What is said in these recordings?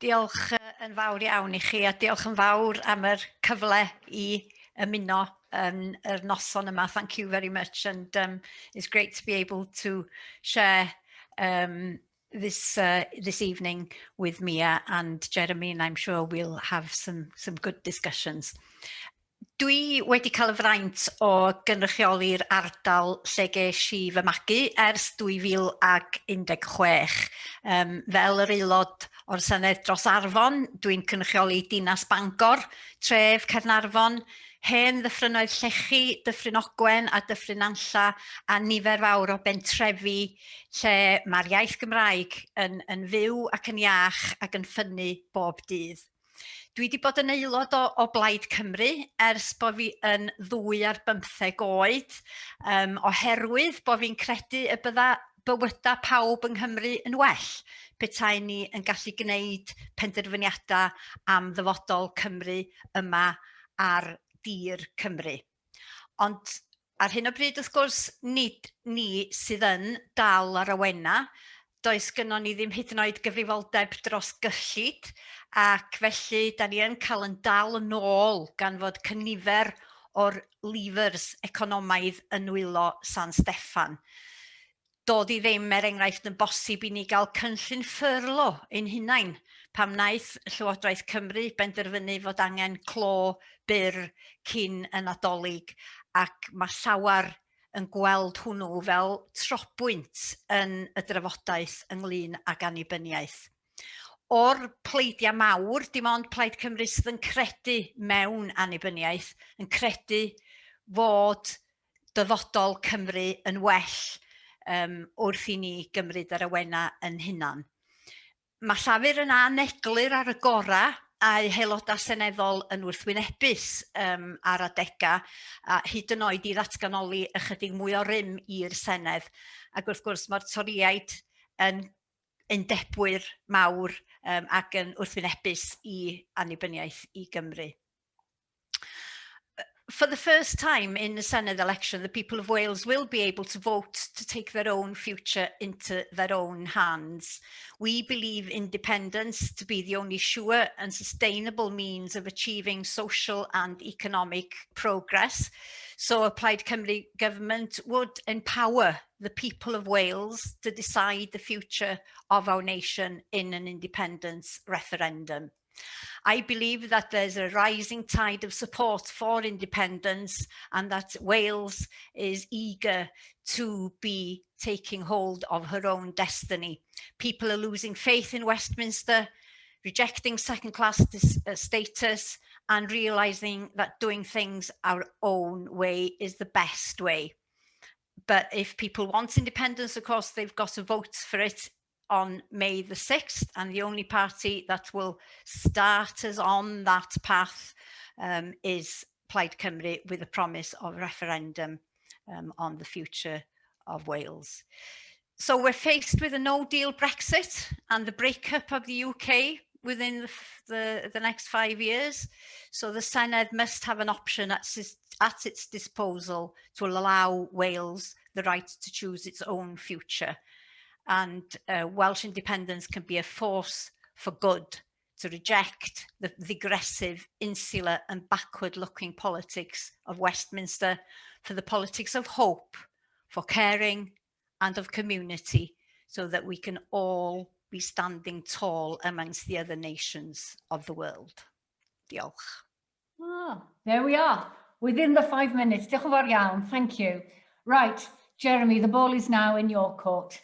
Diolch yn fawr iawn I chi a diolch yn fawr am yr cyfle I ymuno yn yr noson yma. Thank you very much, and it's great to be able to share this evening with Mia and Jeremy, and I'm sure we'll have some good discussions. Dwi wedi cael y fraint o gynrychioli'r ardal lle ges I fy magu ers 2016. Fel yr aelod o'r Senedd dros Arfon, dwi'n cynrychioli Dinas Bangor, Tref Caernarfon, hen ddyffrynnoedd llechi, Dyffryn Ogwen a Dyffryn Nantlla, a nifer fawr o bentrefi lle mae'r iaith Gymraeg yn fyw ac yn iach ac yn ffynnu bob dydd. Dwi wedi bod yn aelod o Blaid Cymru ers bod fi yn 2 ar 15 oed, oherwydd bod fi'n credu y bydda bywydau pawb yng Nghymru yn well petai ni yn gallu gwneud penderfyniadau am ddyfodol Cymru yma ar dir Cymru. Ond ar hyn o bryd wrth gwrs nid ni sydd yn dal ar awena, does gynnon ni ddim hyd yn oed gyfrifoldeb dros gyllid, ac felly da ni yn cael yn dal yn ôl gan fod cynifer o'r levers economaidd yn wylo San Steffan. Dod I ddim enghraifft yn bosib I ni gael cynllun ffyrlo ein hunain pam wnaeth Llywodraeth Cymru benderfynu fod angen clo byr cyn y Nadolig, ac mae llawer yn gweld hwnnw fel tropwynt yn y drafodaeth ynglyn ag annibyniaeth. O'r pleidiau mawr, dim ond Plaid Cymru sydd yn credu mewn annibyniaeth, yn credu fod dyfodol Cymru yn well wrth I ni gymryd yr awena yn hunan. Mae llafur yn aneglur ar y gora a'i haelodau seneddol yn wrthwynebus ar adega, a hyd yn oed I ddatganoli ychydig mwy o rym i'r Senedd. Ac wrth gwrs mae'r toriaid yn undebwyr mawr ac yn wrthwynebus I annibyniaeth I Gymru. For the first time in the Senedd election, the people of Wales will be able to vote to take their own future into their own hands. We believe independence to be the only sure and sustainable means of achieving social and economic progress. So a Plaid Cymru government would empower the people of Wales to decide the future of our nation in an independence referendum. I believe that there's a rising tide of support for independence and that Wales is eager to be taking hold of her own destiny. People are losing faith in Westminster, rejecting second-class status and realising that doing things our own way is the best way. But if people want independence, of course, they've got to vote for it on May the 6th, and the only party that will start us on that path is Plaid Cymru, with a promise of referendum on the future of Wales. So we're faced with a no-deal Brexit and the breakup of the UK within the next 5 years. So the Senedd must have an option at its disposal to allow Wales the right to choose its own future. And Welsh independence can be a force for good to reject the aggressive, insular and backward-looking politics of Westminster for the politics of hope, for caring and of community, so that we can all be standing tall amongst the other nations of the world. Diolch. There we are, within the 5 minutes. Diolch yn fawr iawn, thank you. Right, Jeremy, the ball is now in your court.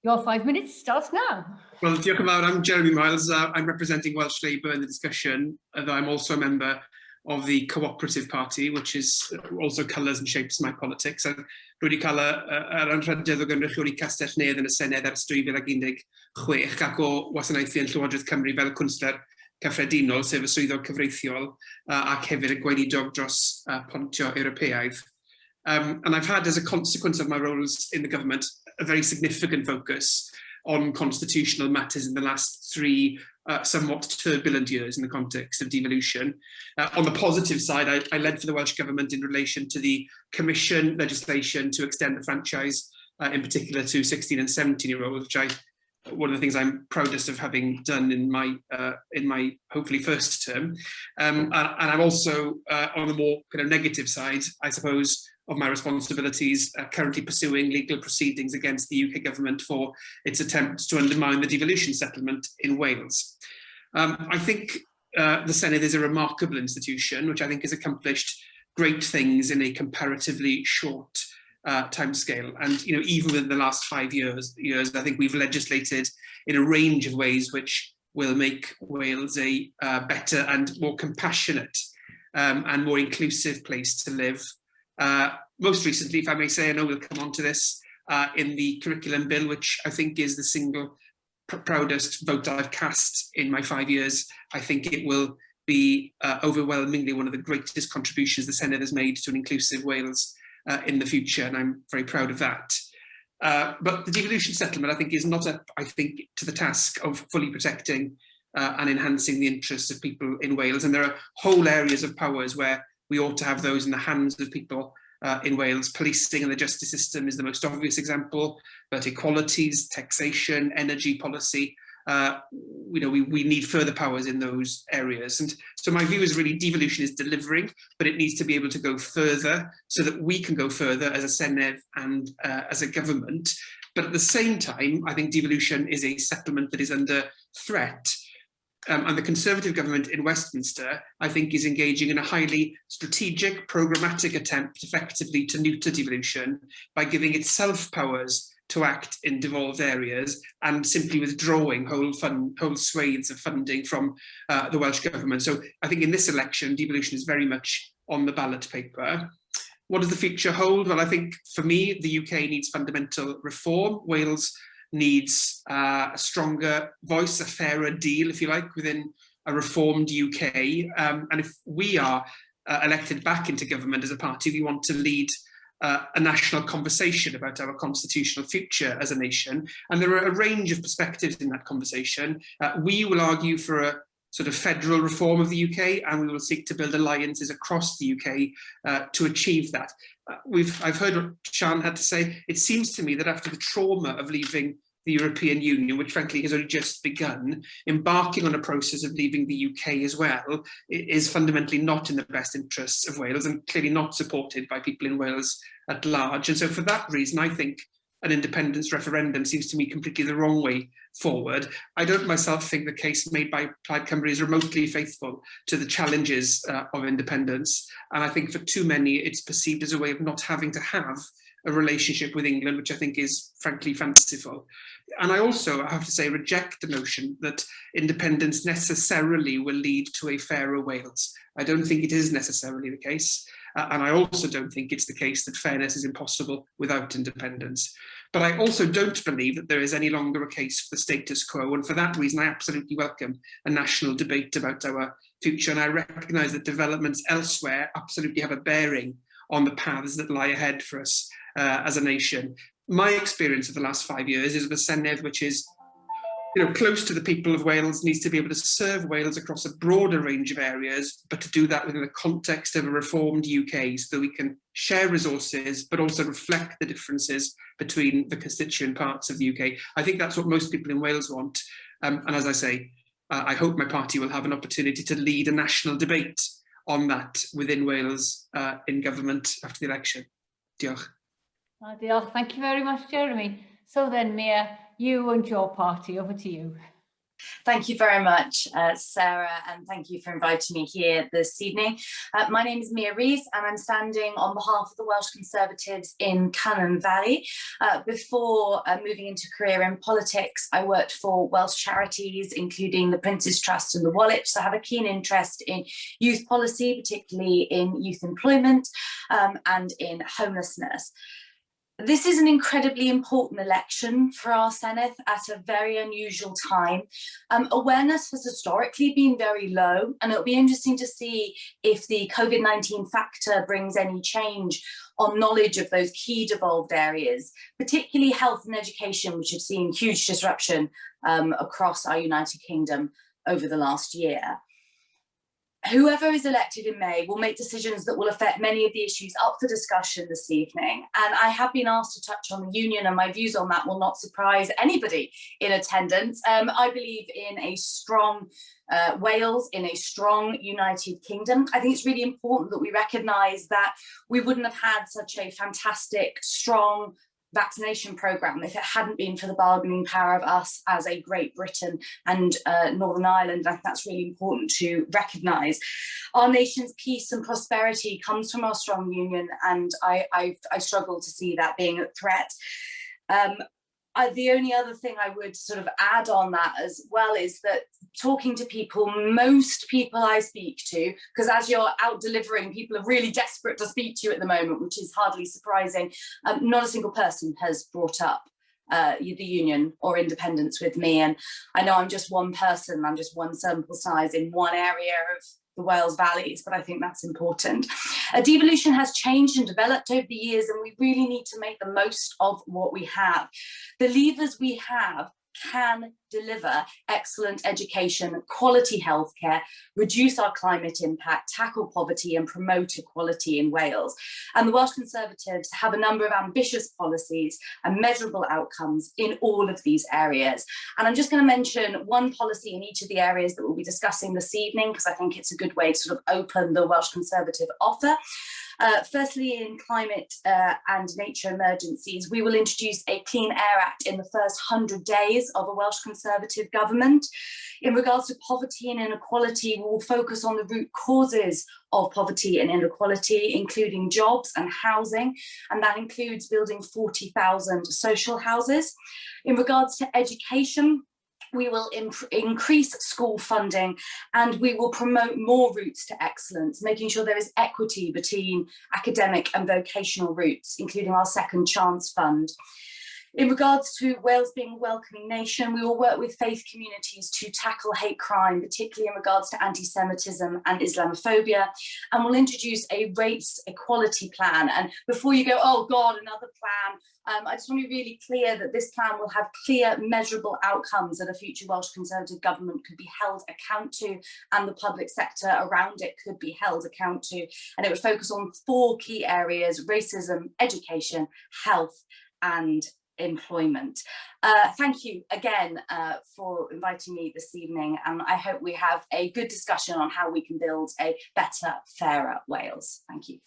Your 5 minutes starts now. Well, diolch yn fawr. I'm Jeremy Miles. I'm representing Welsh Labour in the discussion, although I'm also a member of the Cooperative Party, which is also colours and shapes my politics. Rwy wedi cael yr anrhydedd o gynrychioli Castell Nedd yn y Senedd ers 2016 ac o wasanaethu yn Llywodraeth Cymru fel cwnsler cyffredinol, sef y swyddog cyfreithiol, ac hefyd y gweinidog dros pontio Ewropeaidd. And I've had, as a consequence of my roles in the government, a very significant focus on constitutional matters in the last 3 somewhat turbulent years in the context of devolution. On the positive side, I led for the Welsh Government in relation to the Commission legislation to extend the franchise, in particular to 16 and 17-year-olds, which I one of the things I'm proudest of having done in my hopefully first term. And I'm also on the more kind of negative side, I suppose, of my responsibilities, currently pursuing legal proceedings against the UK government for its attempts to undermine the devolution settlement in Wales. I think the Senedd is a remarkable institution, which I think has accomplished great things in a comparatively short timescale. And even within the last 5 years, I think we've legislated in a range of ways which will make Wales a better and more compassionate and more inclusive place to live. Most recently, if I may say, I know we'll come on to this, in the curriculum bill, which I think is the single proudest vote I've cast in my 5 years. I think it will be overwhelmingly one of the greatest contributions the Senedd has made to an inclusive Wales in the future, and I'm very proud of that. But the devolution settlement, I think, is not up, to the task of fully protecting and enhancing the interests of people in Wales. And there are whole areas of powers where we ought to have those in the hands of people in Wales. Policing and the justice system is the most obvious example, but equalities, taxation, energy policy, we need further powers in those areas. And so my view is really devolution is delivering, but it needs to be able to go further so that we can go further as a Senedd and as a government. But at the same time, I think devolution is a settlement that is under threat. And the Conservative government in Westminster, I think, is engaging in a highly strategic, programmatic attempt effectively to neuter devolution by giving itself powers to act in devolved areas and simply withdrawing whole swathes of funding from the Welsh government. So I think in this election, devolution is very much on the ballot paper. What does the future hold? Well, I think for me, the UK needs fundamental reform. Wales needs a stronger voice, a fairer deal, if you like, within a reformed UK. And if we are elected back into government as a party, we want to lead a national conversation about our constitutional future as a nation. And there are a range of perspectives in that conversation. We will argue for a sort of federal reform of the UK, and we will seek to build alliances across the UK to achieve that. I've heard what Sian had to say. It seems to me that after the trauma of leaving the European Union, which frankly has only just begun, embarking on a process of leaving the UK as well is fundamentally not in the best interests of Wales and clearly not supported by people in Wales at large. And so for that reason, I think an independence referendum seems to me completely the wrong way forward. I don't myself think the case made by Plaid Cymru is remotely faithful to the challenges of independence. And I think for too many, it's perceived as a way of not having to have a relationship with England, which I think is frankly fanciful. And I also, I have to say, reject the notion that independence necessarily will lead to a fairer Wales. I don't think it is necessarily the case. And I also don't think it's the case that fairness is impossible without independence. But I also don't believe that there is any longer a case for the status quo. And for that reason, I absolutely welcome a national debate about our future. And I recognise that developments elsewhere absolutely have a bearing on the paths that lie ahead for us as a nation. My experience of the last 5 years is of a Senedd which is close to the people of Wales, needs to be able to serve Wales across a broader range of areas, but to do that within the context of a reformed UK so that we can share resources, but also reflect the differences between the constituent parts of the UK. I think that's what most people in Wales want. And as I say, I hope my party will have an opportunity to lead a national debate on that within Wales in government after the election. Diolch. Diolch. Thank you very much, Jeremy. So then, Mia, you and your party, over to you. Thank you very much, Sarah, and thank you for inviting me here this evening. My name is Mia Rees, and I'm standing on behalf of the Welsh Conservatives in Cynon Valley. Before moving into career in politics, I worked for Welsh charities, including the Prince's Trust and the Wallet, so I have a keen interest in youth policy, particularly in youth employment and in homelessness. This is an incredibly important election for our Senedd at a very unusual time. Awareness has historically been very low, and it'll be interesting to see if the COVID-19 factor brings any change on knowledge of those key devolved areas, particularly health and education, which have seen huge disruption across our United Kingdom over the last year. whoever is elected in May will make decisions that will affect many of the issues up for discussion this evening. And I have been asked to touch on the union, and my views on that will not surprise anybody in attendance. I believe in a strong Wales, in a strong United Kingdom. I think it's really important that we recognise that we wouldn't have had such a fantastic, strong vaccination programme if it hadn't been for the bargaining power of us as a Great Britain and Northern Ireland. I think that's really important to recognise. Our nation's peace and prosperity comes from our strong union, and I struggle to see that being a threat. The only other thing I would sort of add on that as well is that talking to people, most people I speak to, because as you're out delivering, people are really desperate to speak to you at the moment, which is hardly surprising. Not a single person has brought up the union or independence with me. And I know I'm just one person, I'm just one sample size in one area of the Wales Valleys, but I think that's important. Devolution has changed and developed over the years, and we really need to make the most of what we have. The levers we have can deliver excellent education, quality healthcare, reduce our climate impact, tackle poverty and promote equality in Wales. And the Welsh Conservatives have a number of ambitious policies and measurable outcomes in all of these areas. And I'm just going to mention one policy in each of the areas that we'll be discussing this evening, because I think it's a good way to sort of open the Welsh Conservative offer. Firstly, in climate and nature emergencies, we will introduce a Clean Air Act in the first 100 days of a Welsh Conservative government. In regards to poverty and inequality, we will focus on the root causes of poverty and inequality, including jobs and housing, and that includes building 40,000 social houses. In regards to education, we will increase school funding, and we will promote more routes to excellence, making sure there is equity between academic and vocational routes, including our Second Chance Fund. In regards to Wales being a welcoming nation, we will work with faith communities to tackle hate crime, particularly in regards to anti-Semitism and Islamophobia, and we'll introduce a race equality plan. And before you go, oh God, another plan, I just want to be really clear that this plan will have clear, measurable outcomes that a future Welsh Conservative government could be held account to, and the public sector around it could be held account to. And it would focus on 4 key areas: racism, education, health, and employment. Thank you again for inviting me this evening, and I hope we have a good discussion on how we can build a better, fairer Wales. Thank you.